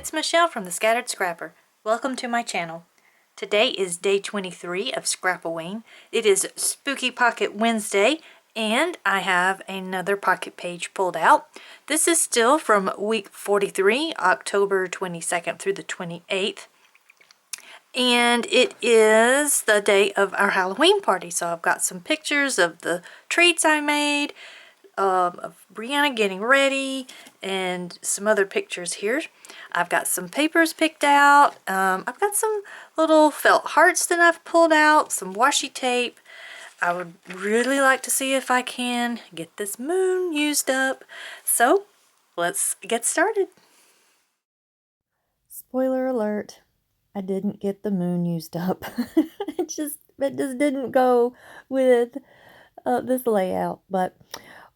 it's Michelle from the Scattered Scrapper. Welcome to my channel. Today is day 23 of Scrap-O-Ween. It is Spooky Pocket Wednesday, and I have another pocket page pulled out. This is still from week 43, October 22nd through the 28th. And it is the day of our Halloween party, so I've got some pictures of the treats I made, of Brianna getting ready, and some other pictures here. I've got some papers picked out. I've got some little felt hearts that I've pulled out, some washi tape. I would really like to see if I can get this moon used up. So let's get started. Spoiler alert, I didn't get the moon used up. it just didn't go with this layout. But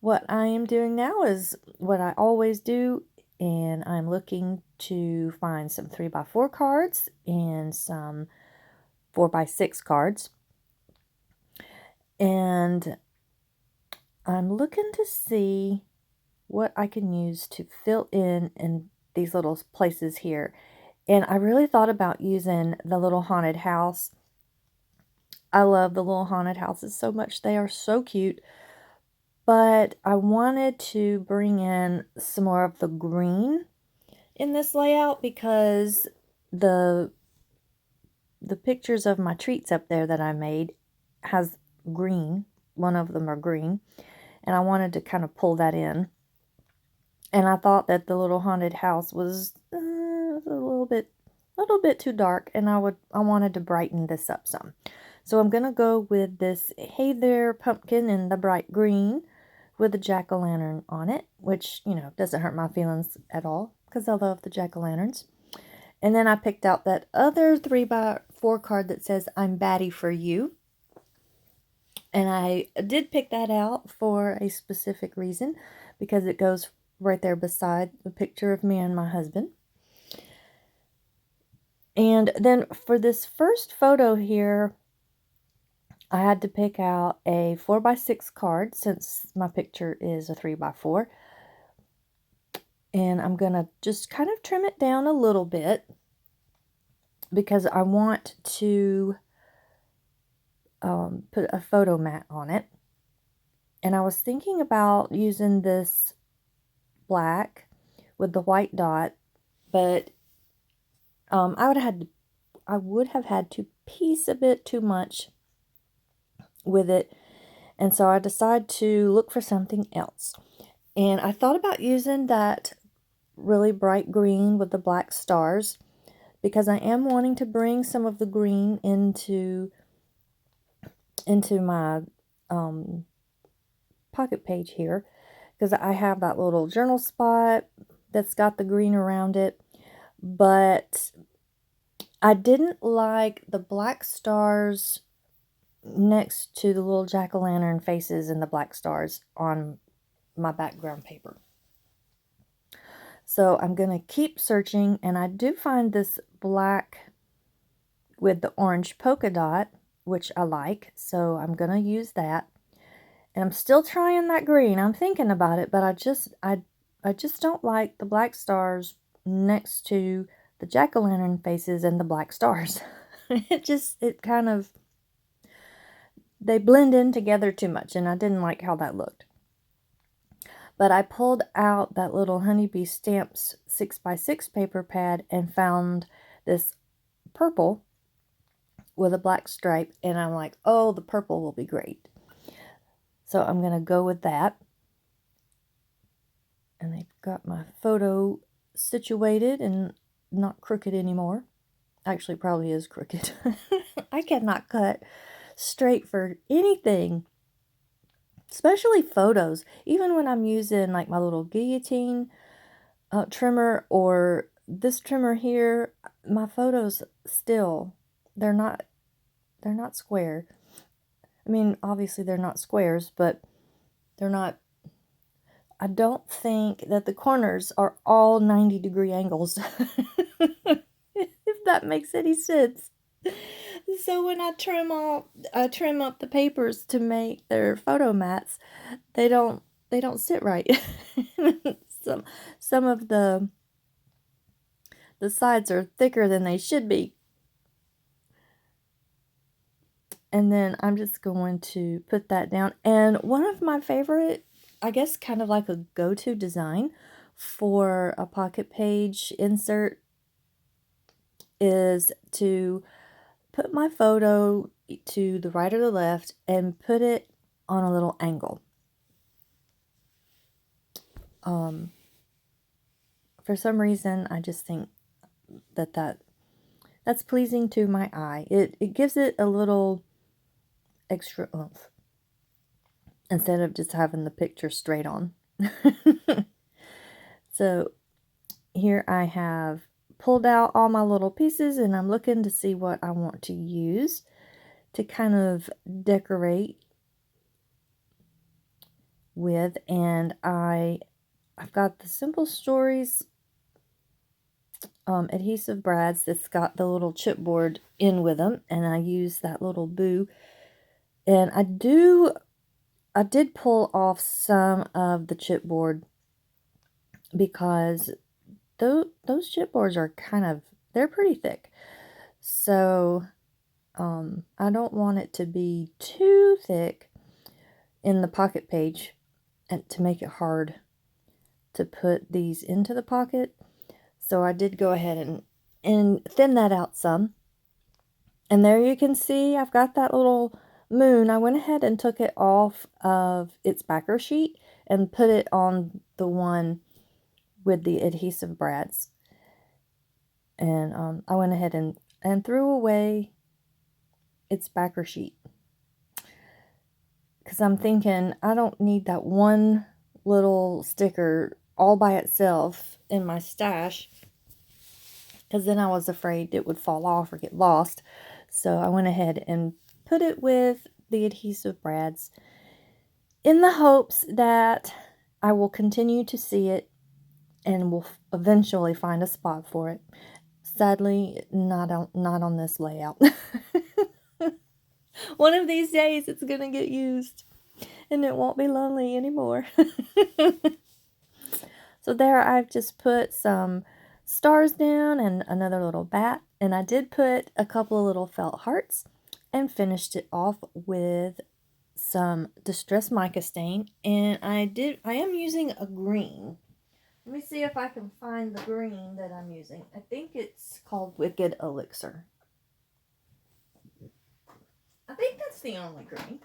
what I am doing now is what I always do, and I'm looking to find some 3x4 cards and some 4x6 cards. And I'm looking to see what I can use to fill in these little places here. And I really thought about using the little haunted house. I love the little haunted houses so much. They are so cute. But I wanted to bring in some more of the green in this layout because the pictures of my treats up there that I made has green. One of them are green. And I wanted to kind of pull that in. And I thought that the little haunted house was a little bit too dark, and I wanted to brighten this up some. So I'm going to go with this Hey There pumpkin in the bright green with a jack-o'-lantern on it, which, you know, doesn't hurt my feelings at all because I love the jack-o'-lanterns. And then I picked out that other 3x4 card that says I'm batty for you. And I did pick that out for a specific reason because it goes right there beside the picture of me and my husband. And then for this first photo here, I had to pick out a 4x6 card since my picture is a 3x4. And I'm going to just kind of trim it down a little bit because I want to put a photo mat on it. And I was thinking about using this black with the white dot, but I would have had to piece a bit too much with it, and so I decided to look for something else. And I thought about using that really bright green with the black stars because I am wanting to bring some of the green into my pocket page here because I have that little journal spot that's got the green around it. But I didn't like the black stars next to the little jack-o'-lantern faces and the black stars on my background paper. So I'm going to keep searching, and I do find this black with the orange polka dot, which I like, so I'm going to use that. And I'm still trying that green. I'm thinking about it, but I just don't like the black stars next to the jack-o'-lantern faces and the black stars. They blend in together too much, and I didn't like how that looked. But I pulled out that little Honeybee Stamps 6x6 paper pad and found this purple with a black stripe, and I'm like, oh, the purple will be great. So I'm going to go with that. And they've got my photo situated and not crooked anymore. Actually, probably is crooked. I cannot cut straight for anything, especially photos. Even when I'm using like my little guillotine trimmer or this trimmer here, my photos still, they're not square. I mean, obviously they're not squares, but they're not, I don't think that the corners are all 90-degree angles. If that makes any sense. So when I trim up the papers to make their photo mats, they don't sit right. Some of the The sides are thicker than they should be. And then I'm just going to put that down. And one of my favorite, I guess kind of like a go-to design for a pocket page insert is to put my photo to the right or the left and put it on a little angle. For some reason, I just think that's pleasing to my eye. It gives it a little extra oomph instead of just having the picture straight on. So here I have pulled out all my little pieces, and I'm looking to see what I want to use to kind of decorate with. And I've got the Simple Stories adhesive brads that's got the little chipboard in with them, and I use that little boo. And I did pull off some of the chipboard because those chipboards are they're pretty thick. So I don't want it to be too thick in the pocket page and to make it hard to put these into the pocket. So I did go ahead and thin that out some. And there you can see I've got that little moon. I went ahead and took it off of its backer sheet and put it on the one with the adhesive brads. And I went ahead and threw away its backer sheet, because I'm thinking I don't need that one little sticker all by itself in my stash, because then I was afraid it would fall off or get lost. So I went ahead and put it with the adhesive brads in the hopes that I will continue to see it and will eventually find a spot for it. Sadly, not on this layout. One of these days it's going to get used and it won't be lonely anymore. So there I've just put some stars down and another little bat, and I did put a couple of little felt hearts and finished it off with some distress mica stain. And I am using a green. Let me see if I can find the green that I'm using. I think it's called Wicked Elixir. I think that's the only green.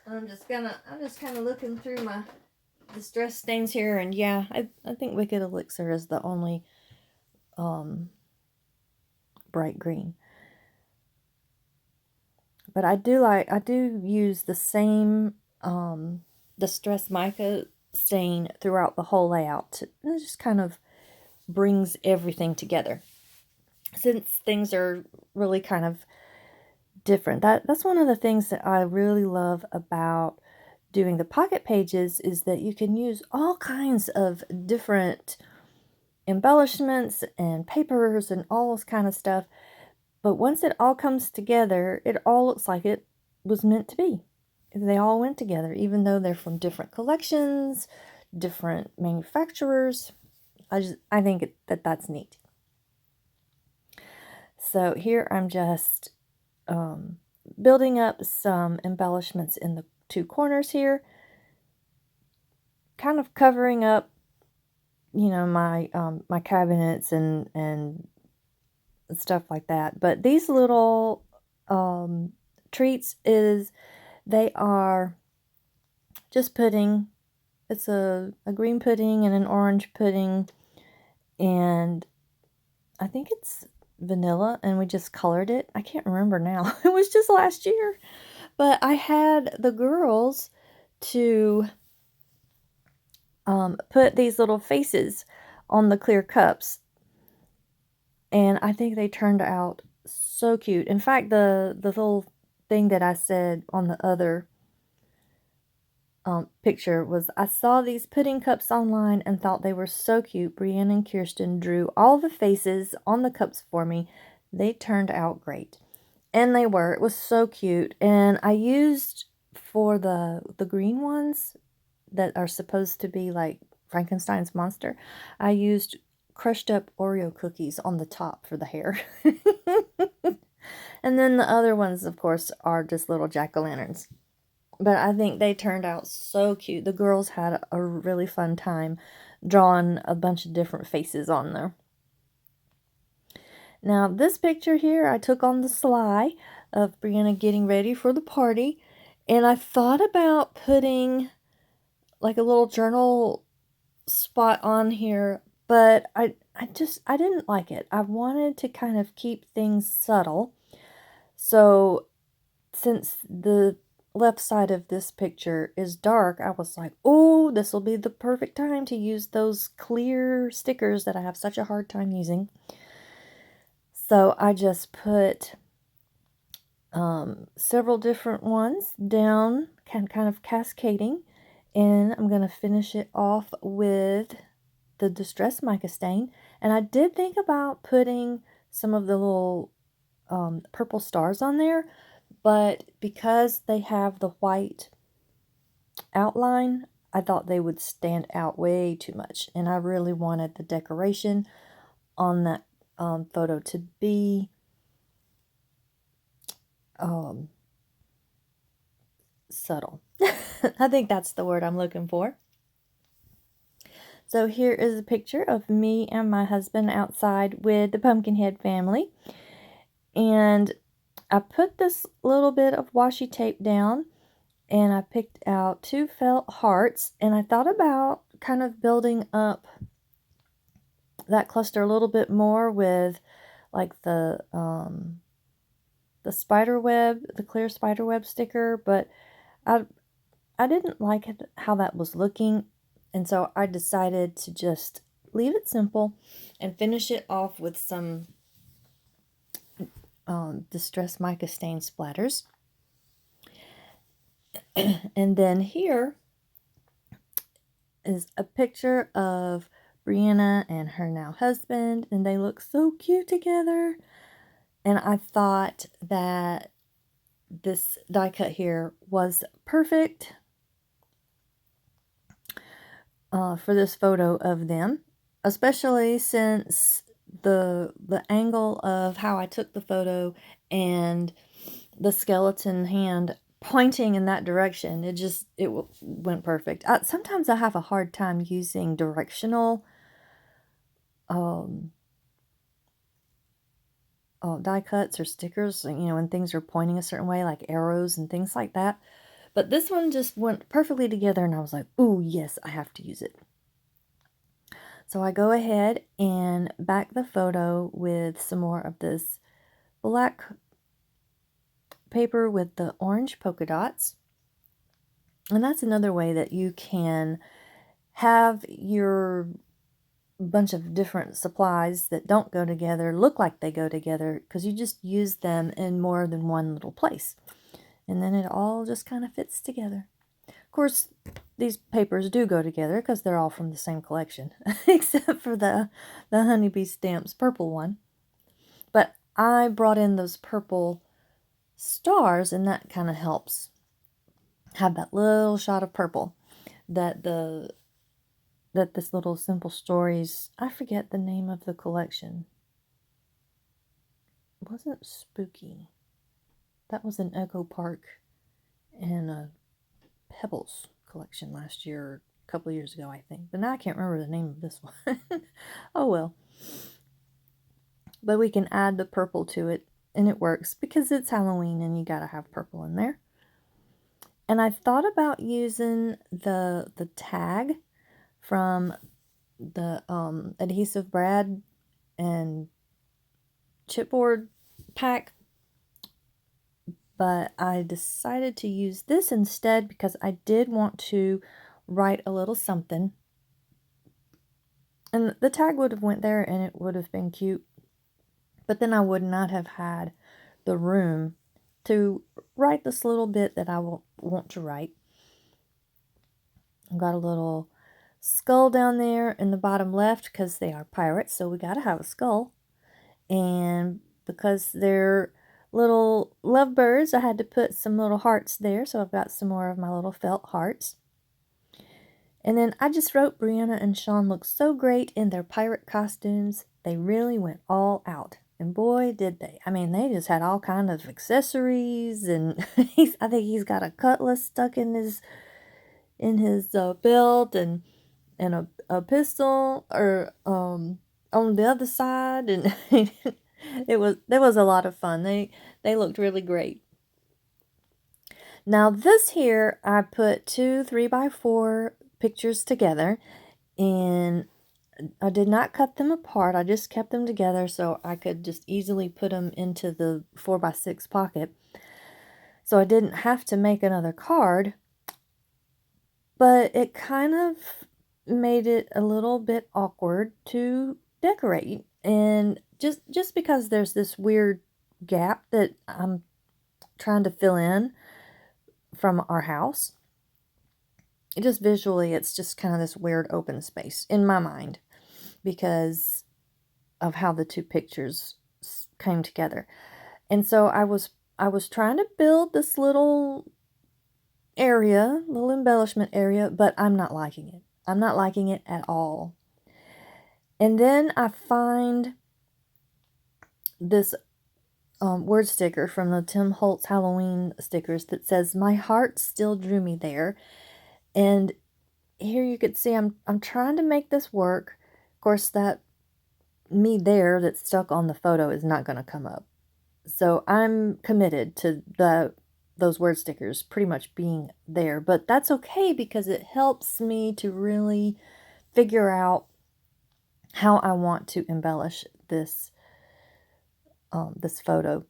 I'm just kind of looking through my distress stains here, and yeah, I think Wicked Elixir is the only bright green. But I do use the same distress mica stain throughout the whole layout. It just kind of brings everything together, since things are really kind of different. That's one of the things that I really love about doing the pocket pages, is that you can use all kinds of different embellishments and papers and all this kind of stuff. But once it all comes together, it all looks like it was meant to be. They all went together, even though they're from different collections, different manufacturers. I think that's neat. So here I'm just building up some embellishments in the two corners here, kind of covering up, my my cabinets and stuff like that. But these little treats they are just pudding. It's a green pudding and an orange pudding, and I think it's vanilla, and we just colored it. I can't remember now. It was just last year. But I had the girls to put these little faces on the clear cups, and I think they turned out so cute. In fact, the little thing that I said on the other picture was, I saw these pudding cups online and thought they were so cute. Brienne and Kirsten drew all the faces on the cups for me. They turned out great. And they were. It was so cute. And I used, for the green ones that are supposed to be like Frankenstein's monster, I used crushed up Oreo cookies on the top for the hair. And then the other ones, of course, are just little jack-o'-lanterns. But I think they turned out so cute. The girls had a really fun time drawing a bunch of different faces on there. Now, this picture here I took on the sly of Brianna getting ready for the party. And I thought about putting like a little journal spot on here, but I didn't like it. I wanted to kind of keep things subtle. So since the left side of this picture is dark, I was like, oh, this will be the perfect time to use those clear stickers that I have such a hard time using. So I just put several different ones down, kind of cascading, and I'm going to finish it off with the Distress Mica Stain. And I did think about putting some of the little purple stars on there, but because they have the white outline, I thought they would stand out way too much. And I really wanted the decoration on that photo to be subtle. I think that's the word I'm looking for. So here is a picture of me and my husband outside with the Pumpkinhead family. And I put this little bit of washi tape down, and I picked out 2 felt hearts, and I thought about kind of building up that cluster a little bit more with like the spider web, the clear spider web sticker, but I didn't like how that was looking, and so I decided to just leave it simple and finish it off with some Distress Mica Stain splatters. And then here is a picture of Brianna and her now husband, and they look so cute together. And I thought that this die cut here was perfect for this photo of them, especially since the angle of how I took the photo and the skeleton hand pointing in that direction, it went perfect. Sometimes I have a hard time using directional die cuts or stickers, when things are pointing a certain way, like arrows and things like that. But this one just went perfectly together, and I was like, ooh, yes, I have to use it. So I go ahead and back the photo with some more of this black paper with the orange polka dots. And that's another way that you can have your bunch of different supplies that don't go together look like they go together, because you just use them in more than one little place. And then it all just kind of fits together. Of course, these papers do go together because they're all from the same collection, except for the Honeybee Stamps purple one. But I brought in those purple stars, and that kind of helps have that little shot of purple that this little Simple Stories, I forget the name of the collection. It wasn't Spooky. That was an Echo Park and a Pebbles collection last year, a couple of years ago, I think. But now I can't remember the name of this one. Oh well. But we can add the purple to it, and it works because it's Halloween and you gotta have purple in there. And I thought about using the tag from the Adhesive Brad and chipboard pack, but I decided to use this instead because I did want to write a little something, and the tag would have went there and it would have been cute, but then I would not have had the room to write this little bit that I want to write. I've got a little skull down there in the bottom left because they are pirates, so we gotta have a skull. And because they're little lovebirds, I had to put some little hearts there, so I've got some more of my little felt hearts. And then I just wrote Brianna and Sean look so great in their pirate costumes. They really went all out. And boy, did they. I mean, they just had all kind of accessories, and I think he's got a cutlass stuck in his belt, and a pistol or on the other side, and there was a lot of fun. They looked really great. Now this here, I put 2 3x4 pictures together, and I did not cut them apart. I just kept them together so I could just easily put them into the 4x6 pocket. So I didn't have to make another card, but it kind of made it a little bit awkward to decorate. And just because there's this weird gap that I'm trying to fill in from our house, it just visually, it's just kind of this weird open space in my mind because of how the two pictures came together. And so I was trying to build this little embellishment area, but I'm not liking it. I'm not liking it at all. And then I find this word sticker from the Tim Holtz Halloween stickers that says, "My heart still drew me there." And here you could see I'm trying to make this work. Of course, that me there that's stuck on the photo is not going to come up. So I'm committed to those word stickers pretty much being there. But that's okay because it helps me to really figure out how I want to embellish this photo.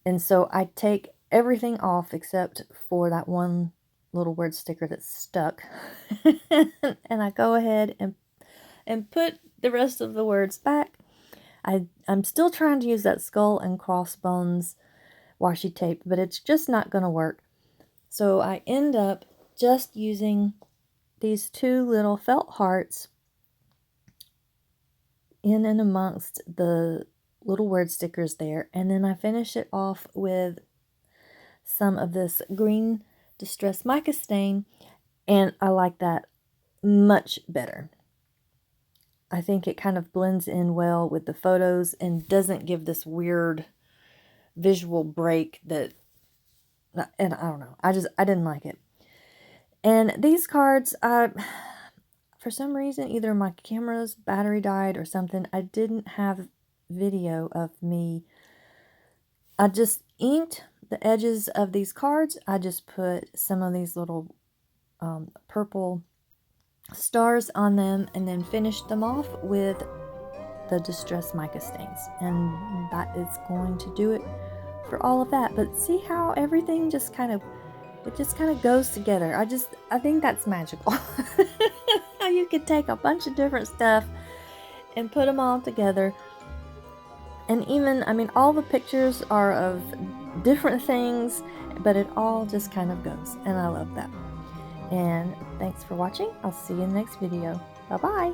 And so I take everything off except for that one little word sticker that's stuck. And I go ahead and put the rest of the words back. I'm still trying to use that skull and crossbones washi tape, but it's just not going to work. So I end up just using these 2 little felt hearts in and amongst the little word stickers there, and then I finish it off with some of this green distress mica stain, and I like that much better. I think it kind of blends in well with the photos and doesn't give this weird visual break and I don't know, I didn't like it. And these cards, for some reason, either my camera's battery died or something, I didn't have video of me. I just inked the edges of these cards. I just put some of these little purple stars on them and then finished them off with the distress mica stains, and that is going to do it for all of that. But see how everything just kind of goes together. I think that's magical. How you could take a bunch of different stuff and put them all together. And even, I mean, all the pictures are of different things, but it all just kind of goes. And I love that. And thanks for watching. I'll see you in the next video. Bye-bye.